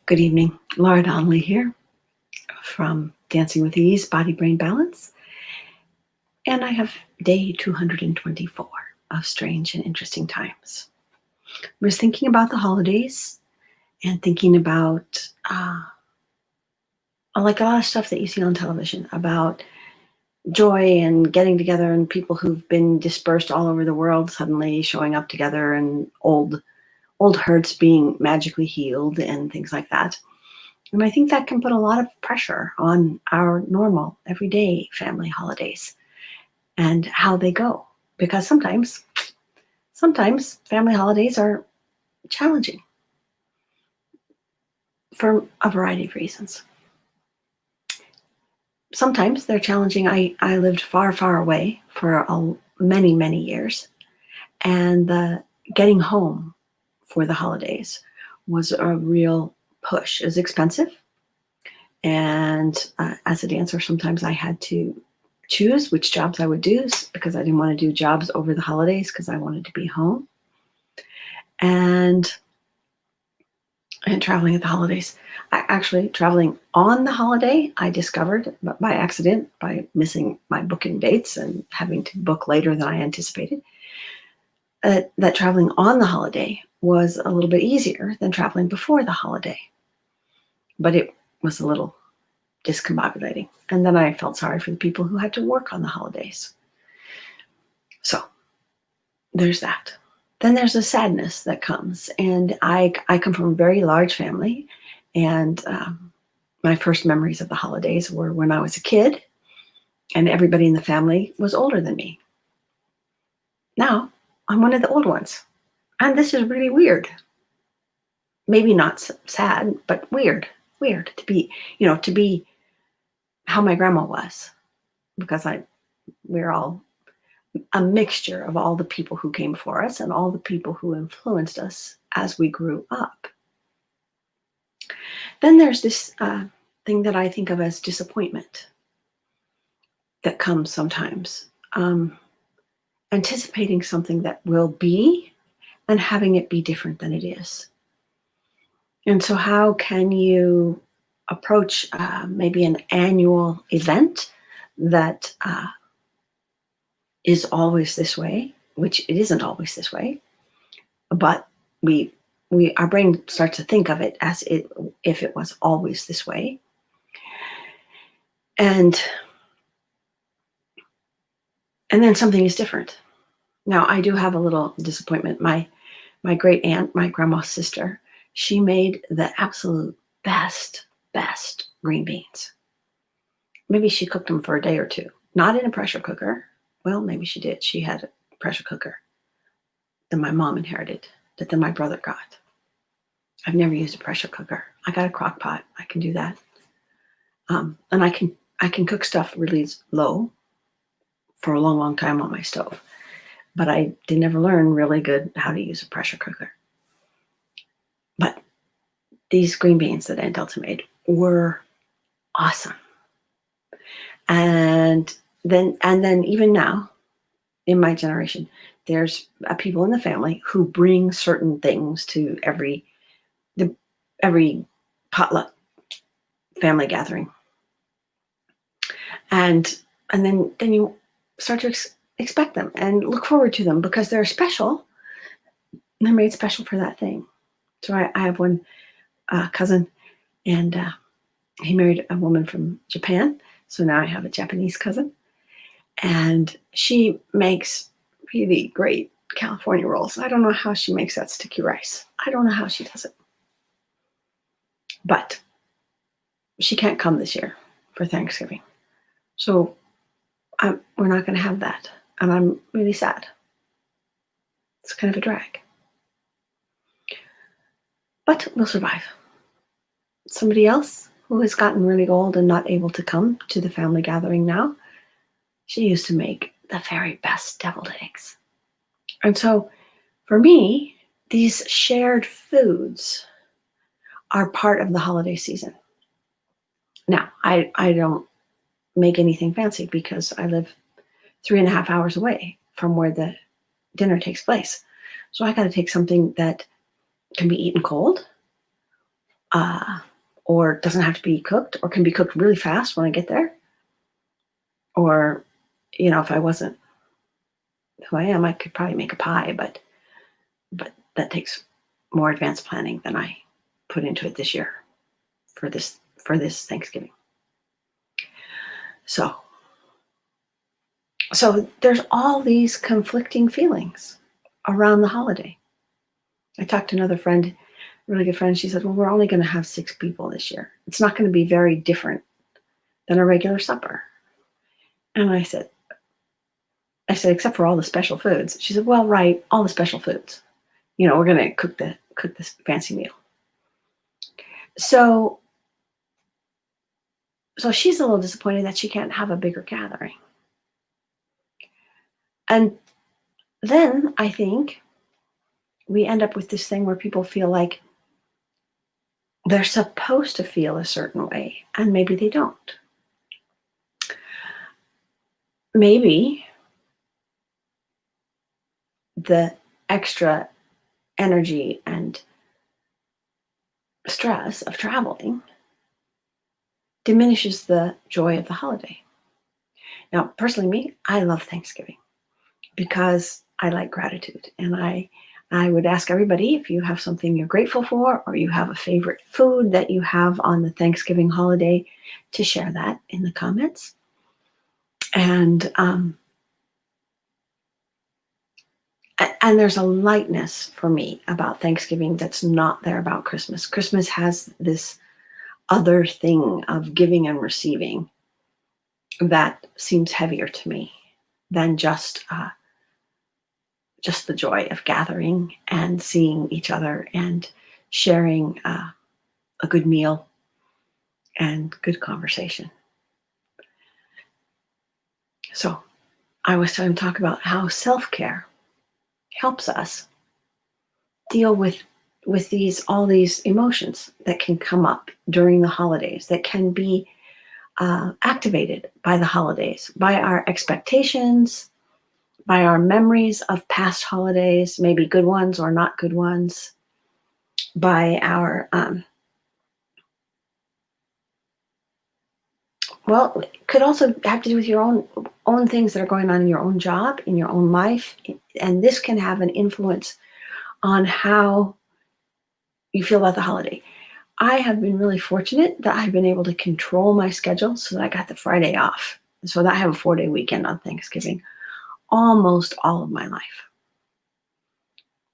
Good evening. Laura Donnelly here from Dancing with Ease, Body Brain Balance. And I have day 224 of Strange and Interesting Times. I was thinking about the holidays and thinking about like a lot of stuff that you see on television about joy and getting together and people who've been dispersed all over the world suddenly showing up together and old hurts being magically healed and things like that. And I think that can put a lot of pressure on our normal, everyday family holidays and how they go. Because sometimes family holidays are challenging for a variety of reasons. Sometimes they're challenging. I lived far, far away for many, many years. And the getting home for the holidays was a real push. It was expensive. And as a dancer, sometimes I had to choose which jobs I would do because I didn't want to do jobs over the holidays because I wanted to be home. And traveling at the holidays. Traveling on the holiday, I discovered by accident, by missing my booking dates and having to book later than I anticipated, that traveling on the holiday was a little bit easier than traveling before the holiday. But it was a little discombobulating. And then I felt sorry for the people who had to work on the holidays. So there's that. Then there's a sadness that comes. And I come from a very large family. And my first memories of the holidays were when I was a kid and everybody in the family was older than me. Now I'm one of the old ones. And this is really weird. Maybe not sad, but weird to be how my grandma was, because we're all a mixture of all the people who came before us and all the people who influenced us as we grew up. Then there's this thing that I think of as disappointment that comes sometimes. Anticipating something that will be and having it be different than it is. And so how can you approach maybe an annual event that is always this way, which it isn't always this way, but our brain starts to think of it as if it was always this way. And then something is different. Now, I do have a little disappointment. My great aunt, my grandma's sister, she made the absolute best green beans. Maybe she cooked them for a day or two, not in a pressure cooker. Well, maybe she did. She had a pressure cooker that my mom inherited, that then my brother got. I've never used a pressure cooker. I got a crock pot. I can do that. And I can cook stuff really low for a long, long time on my stove. But I did never learn really good how to use a pressure cooker. But these green beans that Aunt Delta made were awesome. And then even now, in my generation, there's people in the family who bring certain things to every potluck family gathering. And then you start to expect them and look forward to them because they're special. They're made special for that thing. So I have one cousin, and he married a woman from Japan. So now I have a Japanese cousin. And she makes really great California rolls. I don't know how she makes that sticky rice. I don't know how she does it. But she can't come this year for Thanksgiving. So we're not going to have that. And I'm really sad. It's kind of a drag. But we'll survive. Somebody else who has gotten really old and not able to come to the family gathering now, she used to make the very best deviled eggs. And so for me, these shared foods are part of the holiday season. Now, I don't make anything fancy because I live 3.5 hours away from where the dinner takes place. So I got to take something that can be eaten cold, uh, or doesn't have to be cooked, or can be cooked really fast when I get there. Or, if I wasn't who I am, I could probably make a pie, but that takes more advanced planning than I put into it this year for this Thanksgiving. So there's all these conflicting feelings around the holiday. I talked to another friend, a really good friend. She said, well, we're only going to have 6 people this year. It's not going to be very different than a regular supper. And I said, except for all the special foods. She said, well, right, all the special foods. We're going to cook this fancy meal. So she's a little disappointed that she can't have a bigger gathering. And then I think we end up with this thing where people feel like they're supposed to feel a certain way, and maybe they don't. Maybe the extra energy and stress of traveling diminishes the joy of the holiday. Now, personally, me, I love Thanksgiving because I like gratitude. And I would ask everybody, if you have something you're grateful for, or you have a favorite food that you have on the Thanksgiving holiday, to share that in the comments. And there's a lightness for me about Thanksgiving that's not there about Christmas. Christmas has this other thing of giving and receiving that seems heavier to me than just the joy of gathering and seeing each other and sharing a good meal and good conversation. So I was trying to talk about how self-care helps us deal with all these emotions that can come up during the holidays, that can be activated by the holidays, by our expectations, by our memories of past holidays, maybe good ones or not good ones, by our well, it could also have to do with your own things that are going on in your own job, in your own life, and this can have an influence on how you feel about the holiday. I have been really fortunate that I've been able to control my schedule so that I got the Friday off, so that I have a 4-day weekend on Thanksgiving almost all of my life.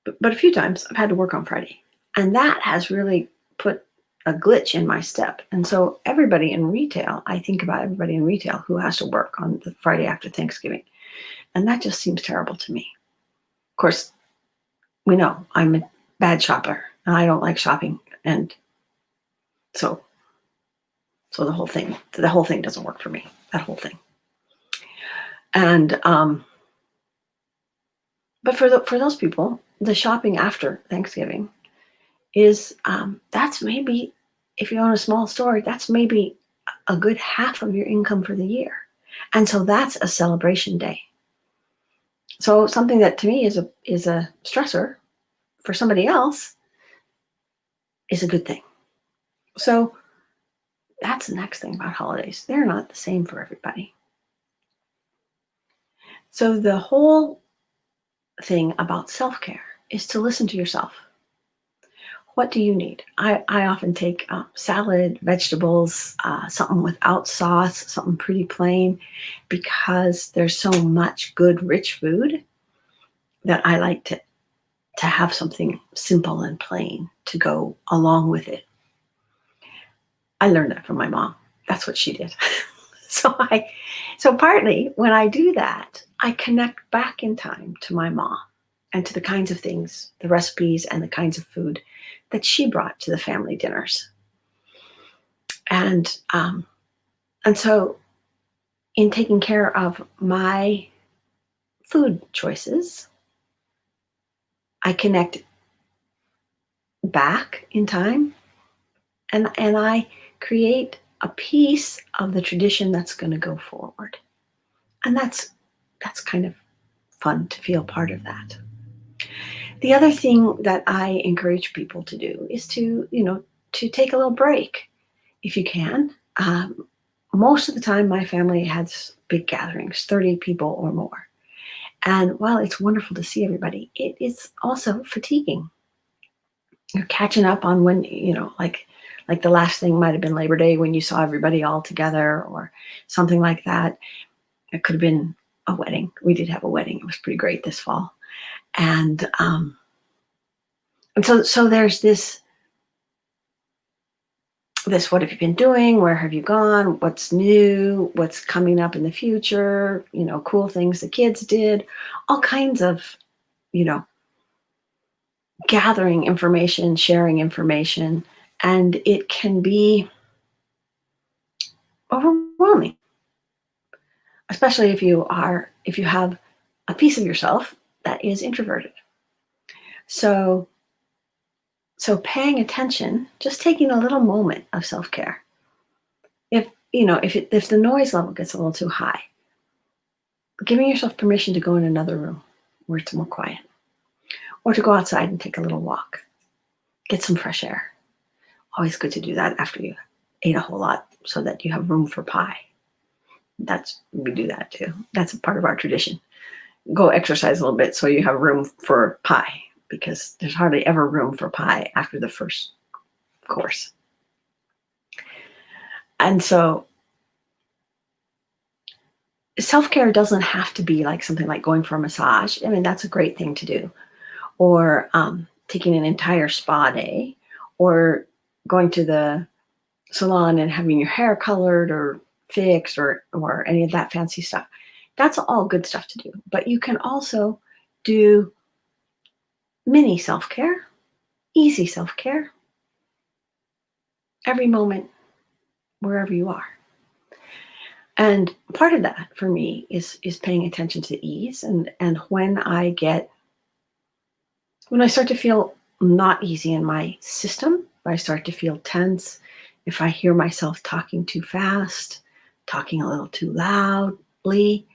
But a few times I've had to work on Friday, and that has really put a glitch in my step. And so everybody in retail, I think about everybody in retail who has to work on the Friday after Thanksgiving, and that just seems terrible to me. Of course, we know I'm a bad shopper, and I don't like shopping, and so the whole thing doesn't work for me. That whole thing. And but for those people, the shopping after Thanksgiving is that's maybe, if you own a small store, that's maybe a good half of your income for the year, and so that's a celebration day. So something that to me is a stressor, for somebody else is a good thing. So that's the next thing about holidays. They're not the same for everybody. So the whole thing about self-care is to listen to yourself. What do you need? I often take salad, vegetables, something without sauce, something pretty plain, because there's so much good, rich food that I like to have something simple and plain to go along with it. I learned that from my mom. That's what she did. So partly when I do that, I connect back in time to my mom and to the kinds of things, the recipes and the kinds of food that she brought to the family dinners. And so in taking care of my food choices, I connect back in time, and I create a piece of the tradition that's going to go forward. And that's kind of fun to feel part of that. The other thing that I encourage people to do is to, to take a little break if you can. Most of the time, my family has big gatherings, 30 people or more. And while it's wonderful to see everybody, it is also fatiguing. You're catching up on when, like the last thing might have been Labor Day when you saw everybody all together or something like that. It could have been a wedding. We did have a wedding. It was pretty great this fall. And so there's this, what have you been doing? Where have you gone? What's new? What's coming up in the future? Cool things the kids did, all kinds of, gathering information, sharing information, and it can be overwhelming, especially if you have a piece of yourself that is introverted. So paying attention, just taking a little moment of self-care. If the noise level gets a little too high, giving yourself permission to go in another room where it's more quiet, or to go outside and take a little walk, get some fresh air. Always good to do that after you ate a whole lot so that you have room for pie. We do that too. That's a part of our tradition. Go exercise a little bit so you have room for pie, because there's hardly ever room for pie after the first course. And so self-care doesn't have to be like something like going for a massage. I mean, that's a great thing to do. Or taking an entire spa day, or going to the salon and having your hair colored or fixed, or any of that fancy stuff. That's all good stuff to do. But you can also do mini self-care, easy self-care, every moment, wherever you are. And part of that for me is paying attention to ease. And when I start to feel not easy in my system, if I start to feel tense, if I hear myself talking too fast, talking a little too loudly,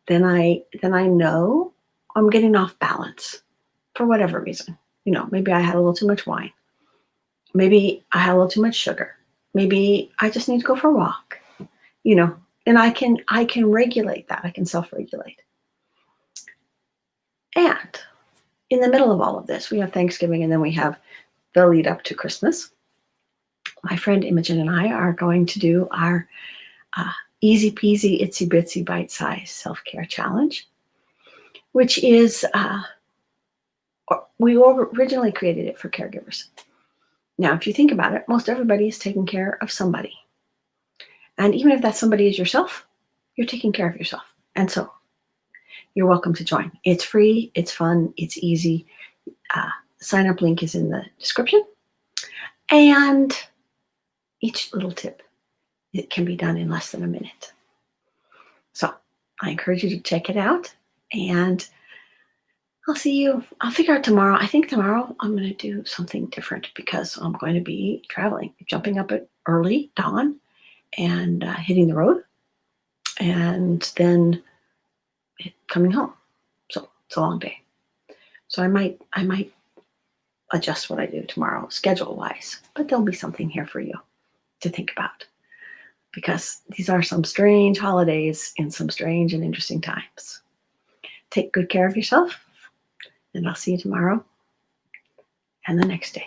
then I know I'm getting off balance for whatever reason. Maybe I had a little too much wine. Maybe I had a little too much sugar. Maybe I just need to go for a walk. And I can regulate that. I can self-regulate. And in the middle of all of this, we have Thanksgiving, and then we have the lead up to Christmas. My friend Imogen and I are going to do our easy peasy, itsy bitsy, bite-sized self-care challenge, which is, we originally created it for caregivers. Now, if you think about it, most everybody is taking care of somebody. And even if that somebody is yourself, you're taking care of yourself. And so you're welcome to join. It's free, it's fun, it's easy. Sign up link is in the description. And each little tip, it can be done in less than a minute. So I encourage you to check it out. And I'll see you. I'll figure out tomorrow. I think tomorrow I'm going to do something different because I'm going to be traveling, jumping up at early dawn and hitting the road, and then coming home. So it's a long day. So I might adjust what I do tomorrow schedule-wise, but there'll be something here for you to think about, because these are some strange holidays in some strange and interesting times. Take good care of yourself, and I'll see you tomorrow and the next day.